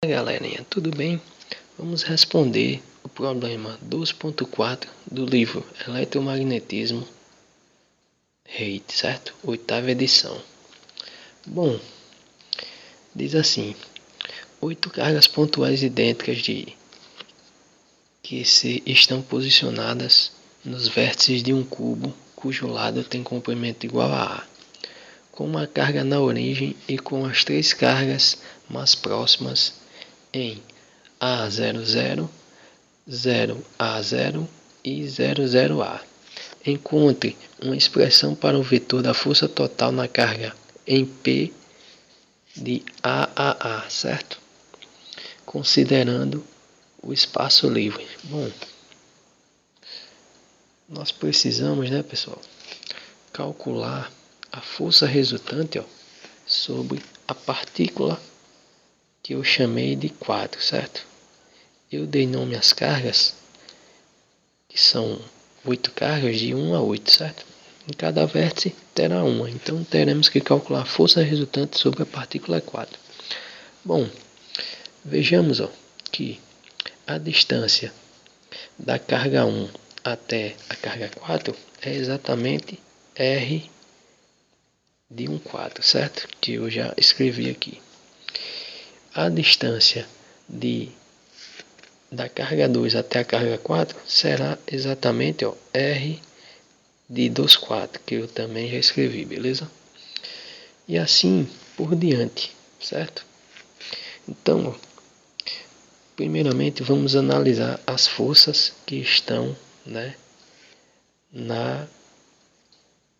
Galerinha, tudo bem? Vamos responder o problema 2.4 do livro Eletromagnetismo Rate, certo? Oitava edição. Bom, diz assim: 8 cargas pontuais idênticas que estão posicionadas nos vértices de um cubo cujo lado tem comprimento igual a A, com uma carga na origem e com as 3 cargas mais próximas em A00, 0A0 e 00A. Encontre uma expressão para o vetor da força total na carga em P de AAA, certo? Considerando o espaço livre. Bom, nós precisamos, pessoal, calcular a força resultante sobre a partícula que eu chamei de 4, certo? Eu dei nome às cargas, que são 8 cargas de 1 a 8, certo? Em cada vértice terá uma, então teremos que calcular a força resultante sobre a partícula 4. Bom, vejamos que a distância da carga 1 até a carga 4 é exatamente R de 1 quarto, certo? Que eu já escrevi aqui. A distância da carga 2 até a carga 4 será exatamente R de 2 quartos, que eu também já escrevi, beleza? E assim por diante, certo? Então, primeiramente vamos analisar as forças que estão,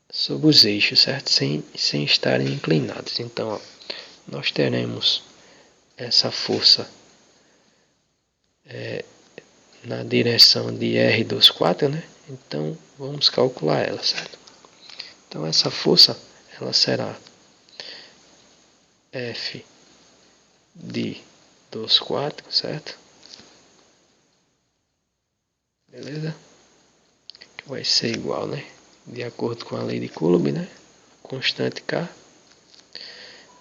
sobre os eixos, certo? Sem estarem inclinados. Então, nós teremos essa força na direção de R24, Então, vamos calcular ela, certo? Então, essa força, ela será F de 24, certo? Beleza? Que vai ser igual, de acordo com a lei de Coulomb, constante K,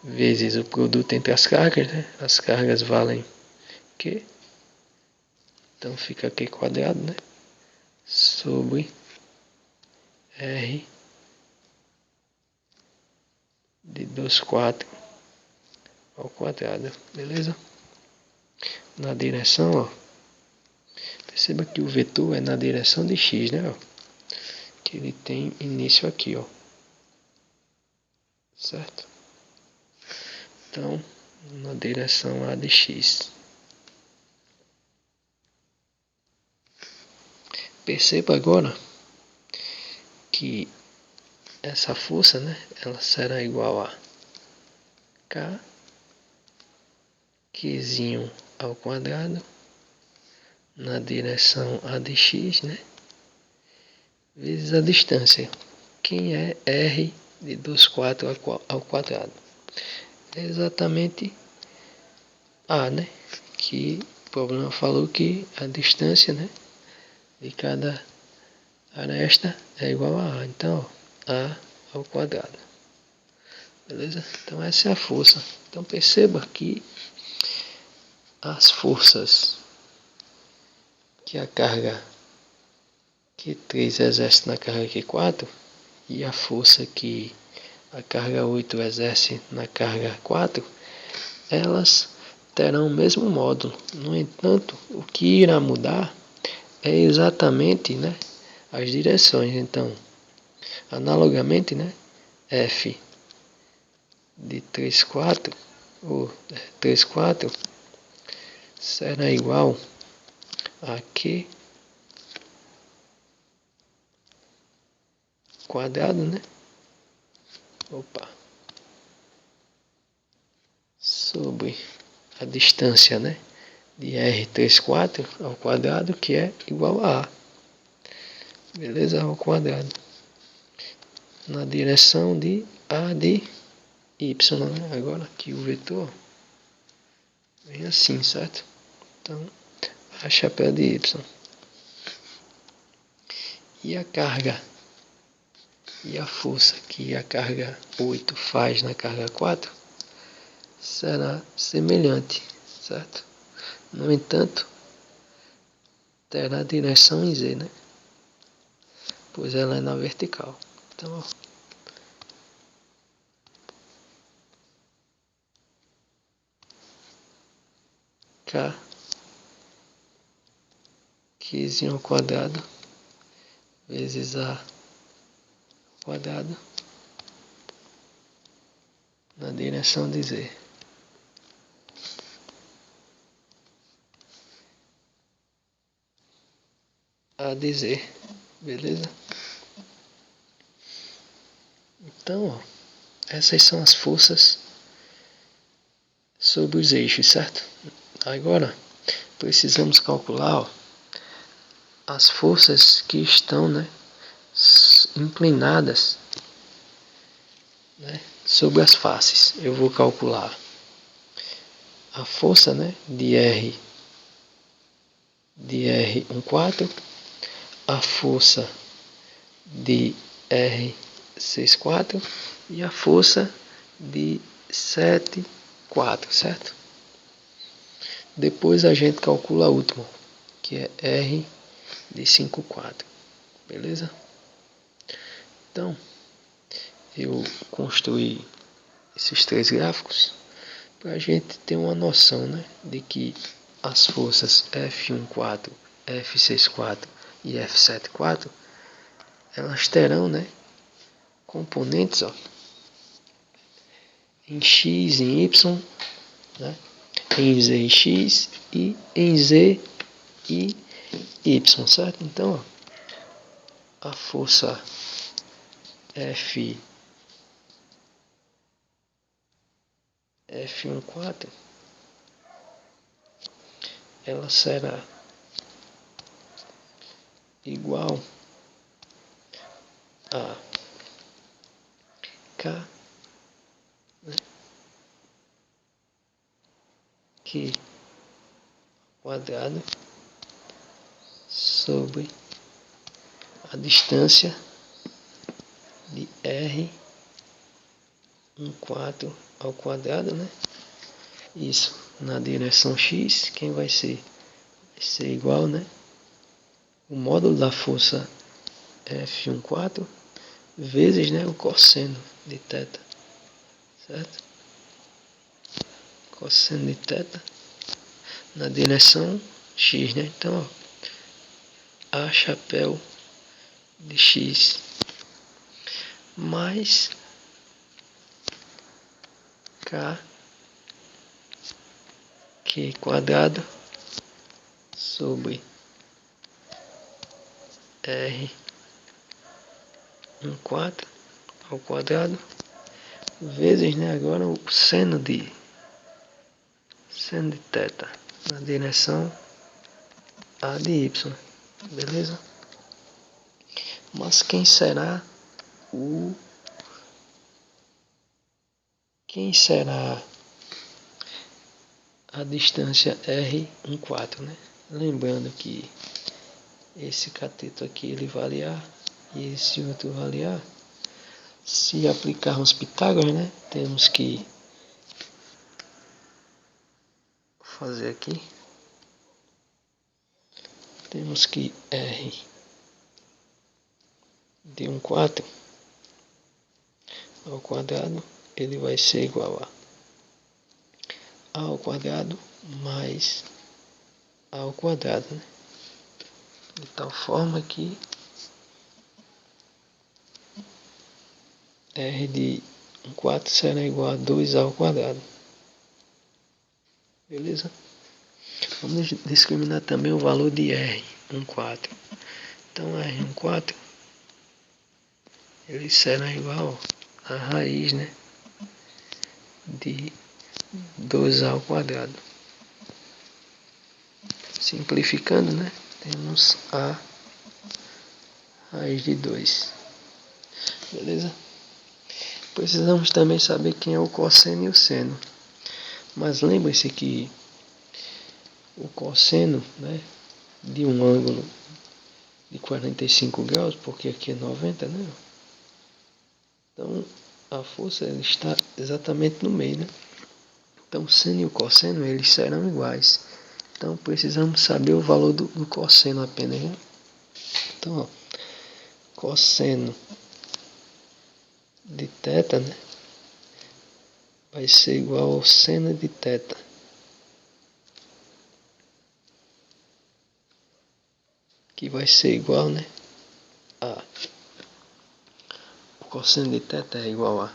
vezes o produto entre as cargas, As cargas valem Q. Então fica Q quadrado, sobre R de 24 ao quadrado, beleza? Na direção, perceba que o vetor é na direção de X, Que ele tem início aqui, certo? Então, na direção A de X. Perceba agora que essa força, ela será igual a K, Qzinho ao quadrado, na direção A de X, vezes a distância, que é R de 24 ao quadrado. É exatamente A, que o problema falou que a distância, de cada aresta é igual a A. Então, A ao quadrado. Beleza? Então, essa é a força. Então, perceba que as forças que a carga Q3 exerce na carga Q4 e a força que a carga 8 exerce na carga 4, elas terão o mesmo módulo. No entanto, o que irá mudar é exatamente as direções. Então, analogamente, F de 3 quartos, ou 3 quartos, será igual a Q quadrado, sobre a distância, de R34 ao quadrado, que é igual a A. Beleza? Ao quadrado. Na direção de A de Y, Agora aqui o vetor vem assim, certo? Então, a chapéu de Y. E a carga e a força que a carga 8 faz na carga 4 será semelhante. certo? No entanto, terá direção em Z, né? Pois ela é na vertical. Então, ó, K 15 ao quadrado vezes A ao quadrado na direção de Z. A de Z, beleza? Então, ó, essas são as forças sobre os eixos, certo? Agora, precisamos calcular, ó, as forças que estão, né, inclinadas, né, sobre as faces. Eu vou calcular a força, né, de R14, a força de R64 e a força de 74, certo? Depois a gente calcula a última, que é R de 54, beleza? Então, eu construí esses três gráficos para a gente ter uma noção, né, de que as forças F14, F64 e F74, elas terão, né, componentes, ó, em X, em Y, né, em Z e X e em Z e Y, certo? Então, ó, a força F14, ela será igual a K, né, Q quadrado sobre a distância de R14 ao quadrado, né? Isso na direção X, quem vai ser? Vai ser igual, né, o módulo da força F14 vezes, né, o cosseno de θ, certo? Cosseno de θ na direção X, né? Então, ó, A chapéu de X mais K Q quadrado sobre R14 ao quadrado vezes, né, agora o seno de θ na direção A de Y, beleza? Mas quem será a distância R14, né? Lembrando que esse cateto aqui ele vale A e esse outro vale A. Se aplicarmos Pitágoras, né, temos que fazer aqui. Temos que R de 14 ao quadrado, ele vai ser igual a ao quadrado mais A ao quadrado, né? De tal forma que R de 4 será igual a 2A ao quadrado. Beleza? Vamos discriminar também o valor de R14. Então R14 ele será igual a raiz, né, de 2A ao quadrado. Simplificando, né, temos A raiz de 2. Beleza? Precisamos também saber quem é o cosseno e o seno. Mas lembre-se que o cosseno, né, de um ângulo de 45 graus, porque aqui é 90, né? Então a força ela está exatamente no meio, né? Então, seno e o cosseno, eles serão iguais. Então, precisamos saber o valor do cosseno apenas, né? Então, ó, cosseno de θ, né, vai ser igual ao seno de θ. Que vai ser igual, né, a... O cosseno de θ é igual a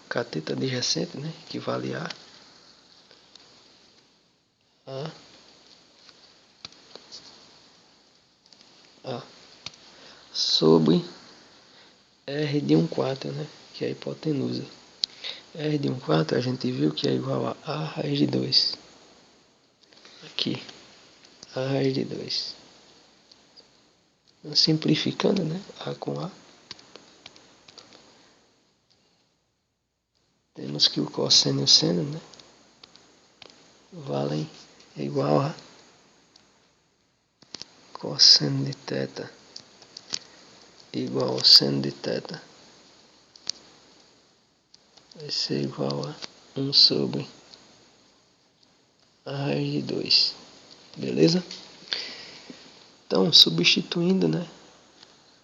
cateto adjacente, né, equivale a sobre R de 1/4, né, que é a hipotenusa. R de 1/4 a gente viu que é igual a raiz de 2. Aqui, a raiz de 2. Simplificando, né, A com A. Temos que o cosseno e o seno, né, valem igual a cosseno de θ igual ao seno de θ. Vai ser igual a 1 sobre a raiz de 2. Beleza? Então, substituindo, né,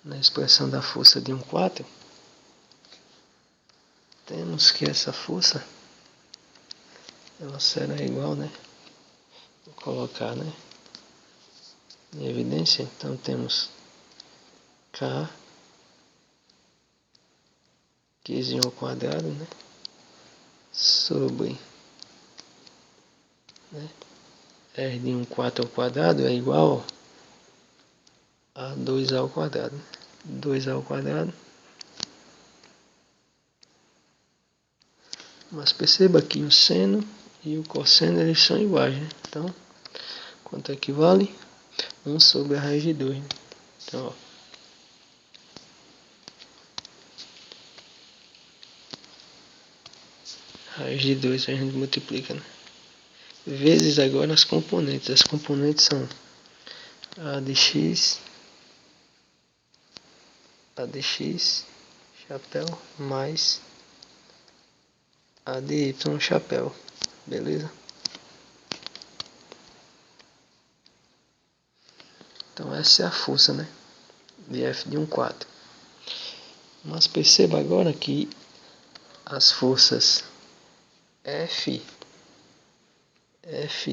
na expressão da força de 1/4, temos que essa força ela será igual, né? Vou colocar, né, em evidência. Então, temos K 15 ao quadrado, né, sobre, né, R de 1/4 ao quadrado é igual a 2 ao quadrado. 2 ao quadrado. Mas perceba que o seno e o cosseno eles são iguais, né? Então, quanto equivale? 1 sobre a raiz de 2. Né? Então, ó, raiz de 2 a gente multiplica, né? Vezes agora as componentes. As componentes são a de x, chapéu, mais a de y, chapéu. Beleza? Então essa é a força, né, de F de 1/4. Mas perceba agora que as forças F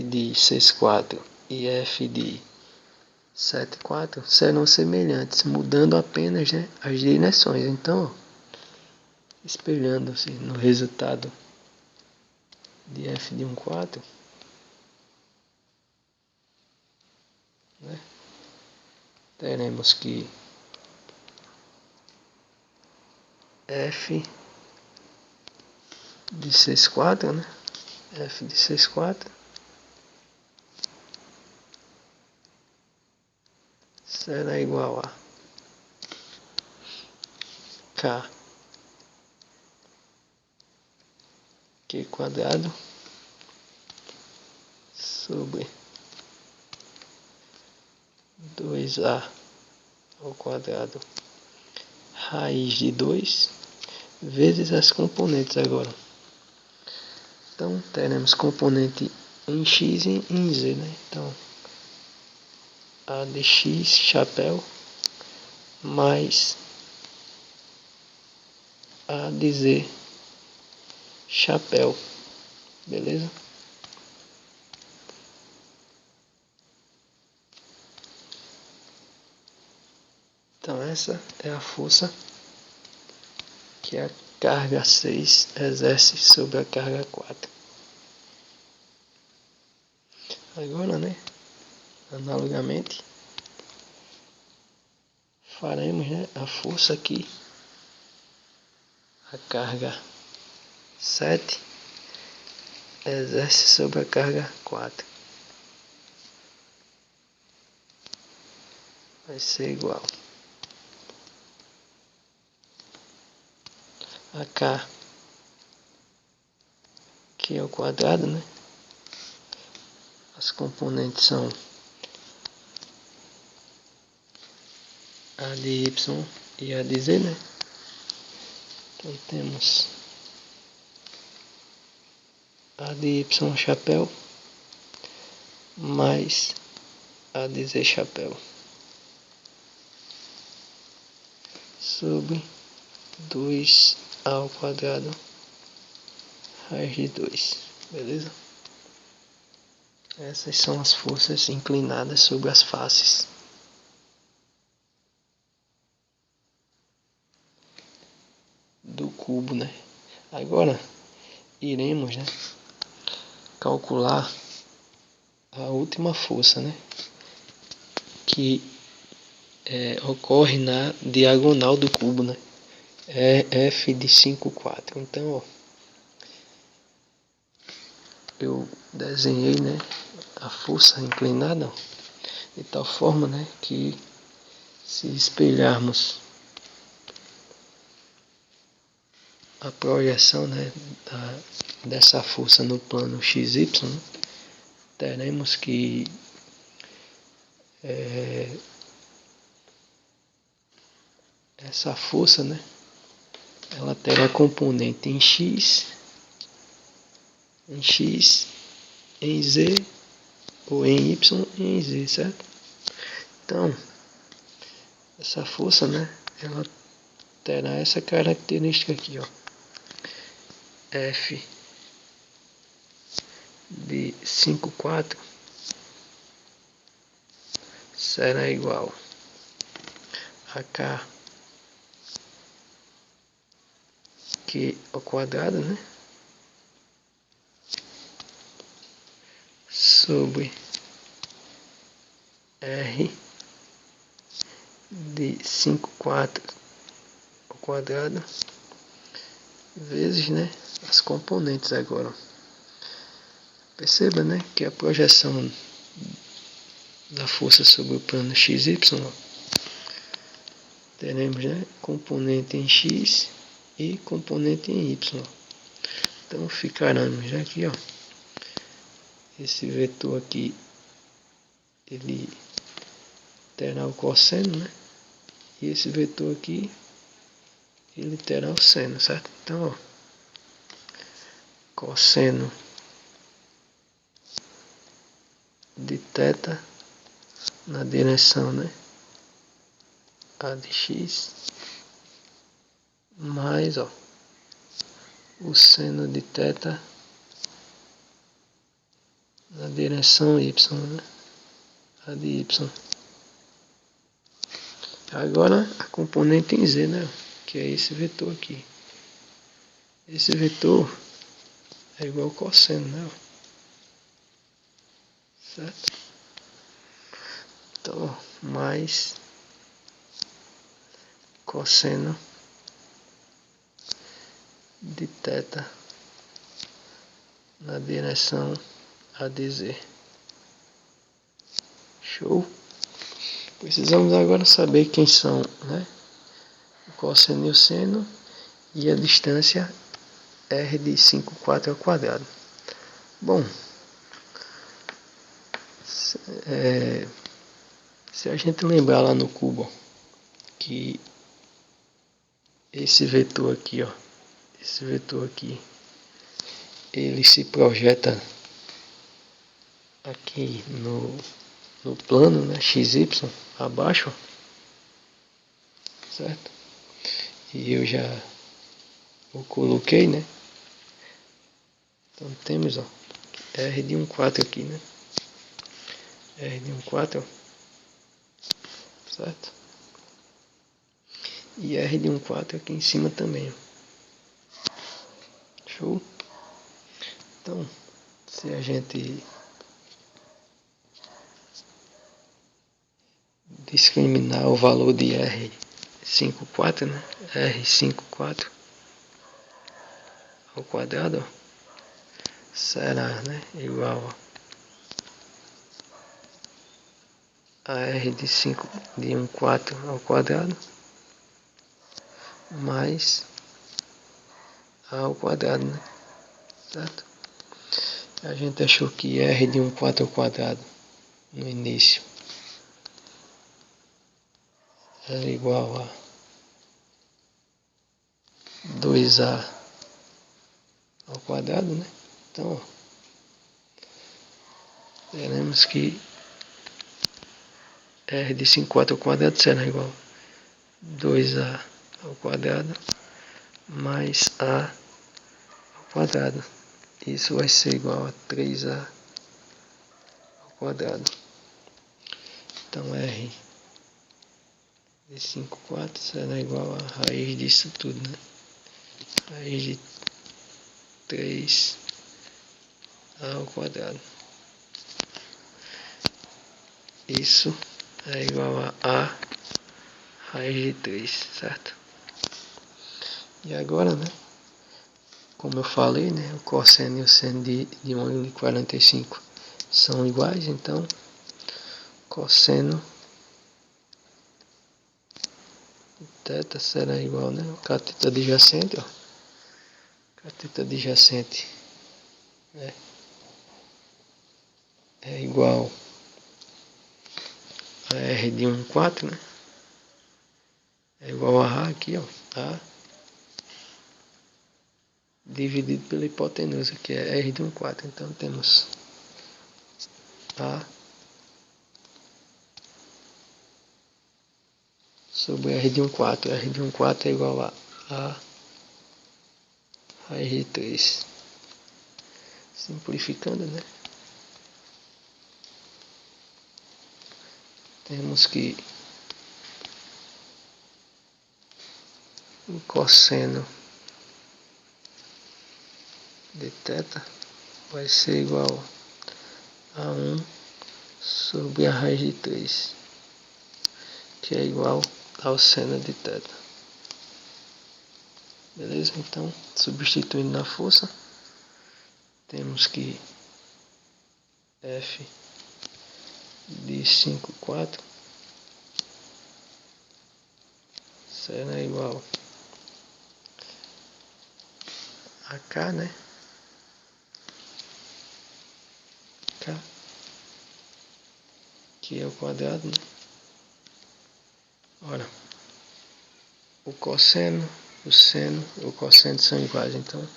de 6/4 e F de 7/4 serão semelhantes, mudando apenas, né, as direções. Então, espelhando-se no resultado de F de 1/4, né, teremos que F de 6/4, né, F de 6/4 será igual a K Q quadrado sobre 2A ao quadrado raiz de 2 vezes as componentes agora. Então, teremos componente em x e em z, né? Então, a de x, chapéu, mais a de z, chapéu. Beleza? Então, essa é a força que a carga 6 exerce sobre a carga 4. Agora, né, analogamente, faremos, né, a força que a carga 7 exerce sobre a carga 4. Vai ser igual a K, que é o quadrado, né? As componentes são a de y e a de z, né? Então temos A de Y chapéu mais a de Z chapéu sobre 2 ao quadrado raiz de 2, beleza? Essas são as forças inclinadas sobre as faces. Do cubo, né? Agora iremos, né, calcular a última força, né, que ocorre na diagonal do cubo, né? É F de 5,4. Então, ó, eu desenhei, né, a força inclinada, ó, de tal forma, né, que se espelharmos a projeção, né, dessa força no plano XY, né, teremos que essa força, né, ela terá componente em X, em Z, ou em Y e em Z, certo? Então, essa força, né, ela terá essa característica aqui, ó. F de 5,4 será igual a K Q ao quadrado, né, sobre R de 5,4 ao quadrado vezes, né, as componentes agora. Perceba, né, que a projeção da força sobre o plano XY, teremos, né, componente em X e componente em Y. Então ficaremos aqui, ó, esse vetor aqui, ele terá o cosseno, né, e esse vetor aqui, ele terá o seno, certo? Então, ó, cosseno de θ na direção, né, a de x, mais, ó, o seno de θ na direção y, né, a de y. Agora a componente em z, né, que é esse vetor aqui. Esse vetor é igual ao cosseno, né, certo? Então, mais cosseno de θ na direção a de z. Show? Precisamos agora saber quem são, né, o cosseno e o seno e a distância R de 5,4 ao quadrado. Bom, se a gente lembrar lá no cubo que esse vetor aqui, ó, esse vetor aqui, ele se projeta aqui no plano, né, XY, abaixo, certo? E eu já o coloquei, né? Então temos, ó, R de 1,4 aqui, né? R de 1,4, certo? E R de 1,4 aqui em cima também, ó. Show? Então, se a gente discriminar o valor de R5,4, né? R5,4 ao quadrado, ó, será, né, igual a R de 1,4 ao quadrado mais A ao quadrado, né? Certo? A gente achou que R de 1,4 ao quadrado no início era igual a 2A ao quadrado, né? Então, ó, teremos que R de 54 ao quadrado será igual a 2A ao quadrado mais A ao quadrado. Isso vai ser igual a 3A ao quadrado. Então R de 54 será igual a raiz disso tudo, né? Raiz de 3A ao quadrado. Isso é igual a raiz de 3, certo? E agora, né? Como eu falei, né? O cosseno e o seno de um ângulo de 45 são iguais, então cosseno de θ será igual, né? O cateto adjacente, ó. Cateto adjacente, né? É igual a R de 1,4, né? É igual a A aqui, ó. A dividido pela hipotenusa, que é R de 1,4. Então temos A sobre R de 1,4. R de 1,4 é igual a raiz de 3. Simplificando, né? Temos que o cosseno de θ vai ser igual a 1 sobre a raiz de 3, que é igual ao seno de θ. Beleza? Então, substituindo na força, temos que F de 5,4 será igual a K, né? K, que é o quadrado, né? Ora, o cosseno, o seno e o cosseno são iguais, então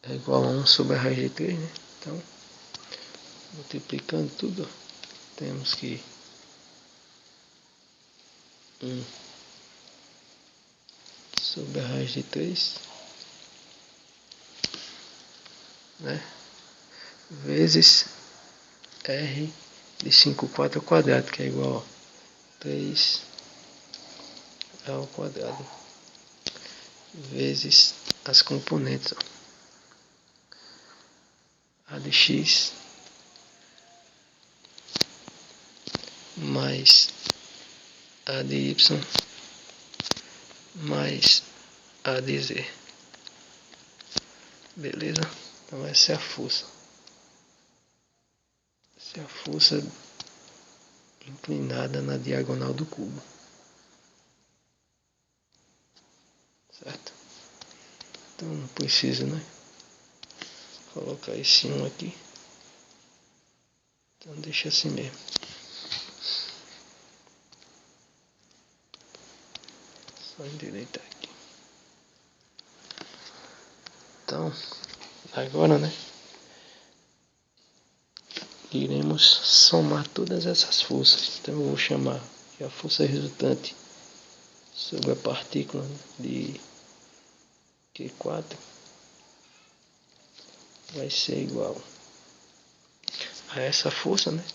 é igual a 1 sobre a raiz de 3, né? Então, multiplicando tudo, temos que 1 sobre a raiz de 3, né? Vezes R de 5,4 ao quadrado, que é igual a 3 ao quadrado, vezes as componentes, ó. A de x mais a de y mais a de z. Beleza? Então essa é a força. Essa é a força inclinada na diagonal do cubo. Certo? Então não precisa, né? Colocar esse 1 aqui. Então deixa assim mesmo. Só endireitar aqui. Então, agora, né? Iremos somar todas essas forças. Então eu vou chamar a força resultante sobre a partícula de Q4 vai ser igual a essa força, né?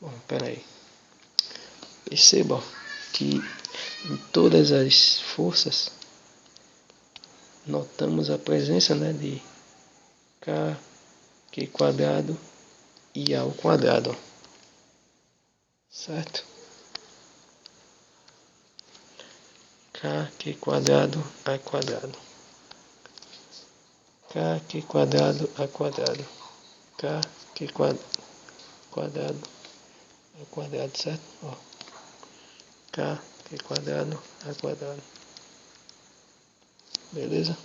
Bom, peraí. Perceba que em todas as forças notamos a presença, né, de K, Q quadrado e A ao quadrado. Certo? K, Q quadrado, A quadrado. K, Q quadrado, A quadrado. K, Q quadrado, A quadrado, certo? Ó. K, Q quadrado, A quadrado. Beleza?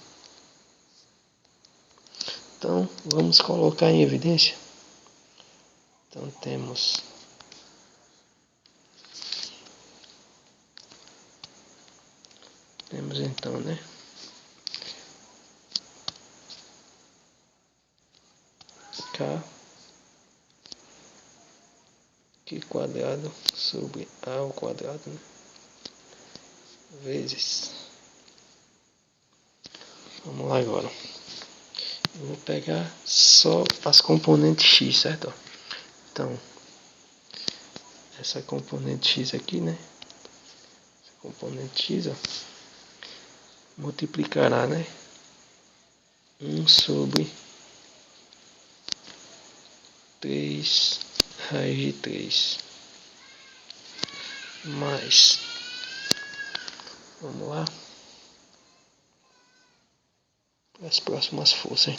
Então, vamos colocar em evidência. Então, temos então, né? K Q quadrado sobre A ao quadrado, né? Vezes. Vamos lá agora. Eu vou pegar só as componentes x, certo? Então, essa componente x aqui, né? Essa componente x, ó, multiplicará, né? 1 sobre 3 raiz de 3 mais, vamos lá, as próximas forças.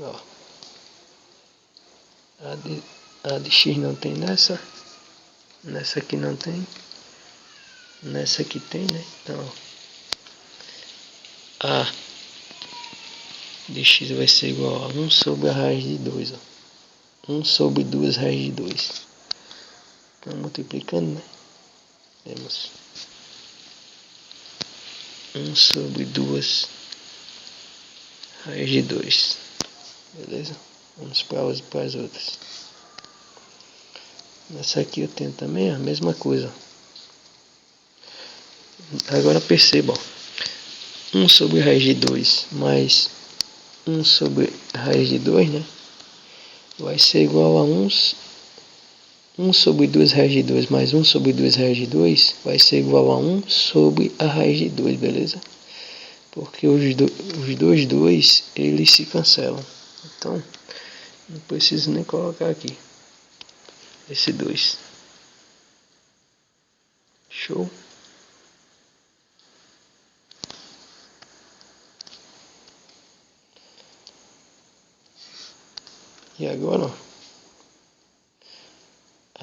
Ó, a de x não tem nessa aqui não tem, nessa aqui tem, né? Então, a de x vai ser igual a 1 sobre a raiz de 2, ó. 1 sobre 2 raiz de 2. Então, multiplicando, né? Temos 1 sobre 2 raiz de 2. Beleza? Vamos para as outras. Nessa aqui eu tenho também a mesma coisa. Agora percebam. 1 sobre raiz de 2 mais 1 sobre raiz de 2, né? Vai ser igual a 1 sobre 2 raiz de 2 mais 1 sobre 2 raiz de 2 vai ser igual a 1 sobre a raiz de 2, beleza? Porque os dois 2 eles se cancelam. Então, não preciso nem colocar aqui esse 2. Show? E agora, ó,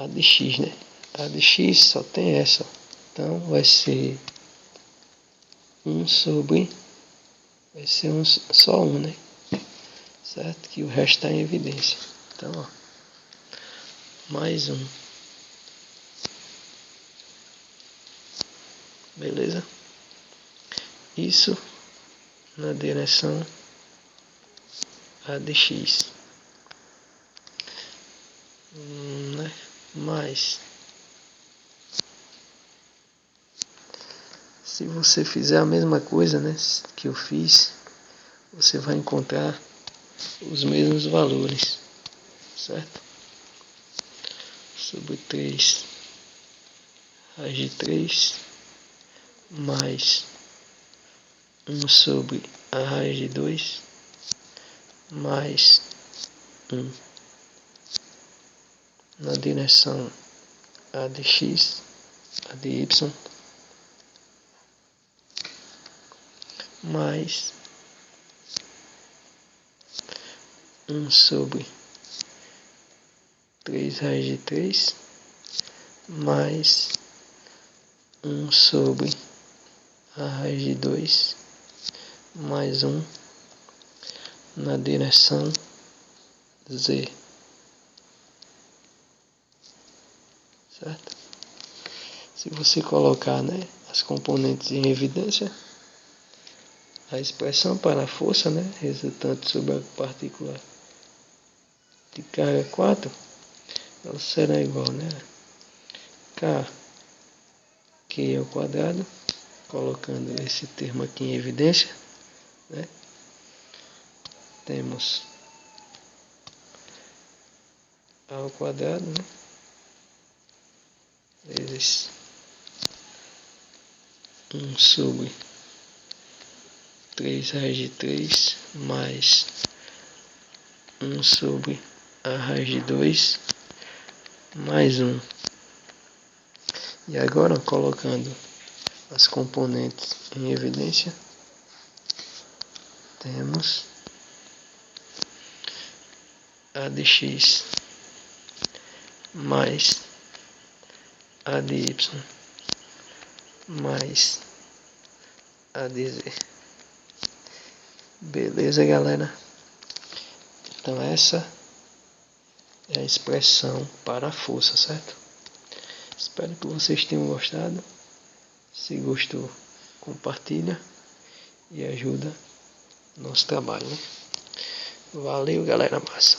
a de x, né? A de x só tem essa. Então, vai ser 1 sobre... Vai ser só 1, né? Certo? Que o resto está em evidência. Então, ó, mais 1. Beleza? Isso na direção a de x. Né? Mas se você fizer a mesma coisa, né, que eu fiz, você vai encontrar os mesmos valores, certo? Sobre 3 raiz de 3 mais 1 sobre a raiz de 2 mais 1 na direção a de x, a de y, mais 1 sobre 3 raiz de 3 mais 1 sobre a raiz de 2 mais 1 na direção z, certo? Se você colocar, né, as componentes em evidência, a expressão para a força, né, resultante sobre a partícula de carga 4, ela será igual, né, K Q ao quadrado, colocando esse termo aqui em evidência, né, temos A ao quadrado, né, vezes 1 sobre 3 raiz de 3 mais 1 sobre a raiz de 2 mais 1. E agora, colocando as componentes em evidência, temos a de x mais a de y mais a de z. Beleza, galera? Então essa é a expressão para a força, certo? Espero que vocês tenham gostado. Se gostou, compartilha e ajuda nosso trabalho, né? Valeu, galera massa.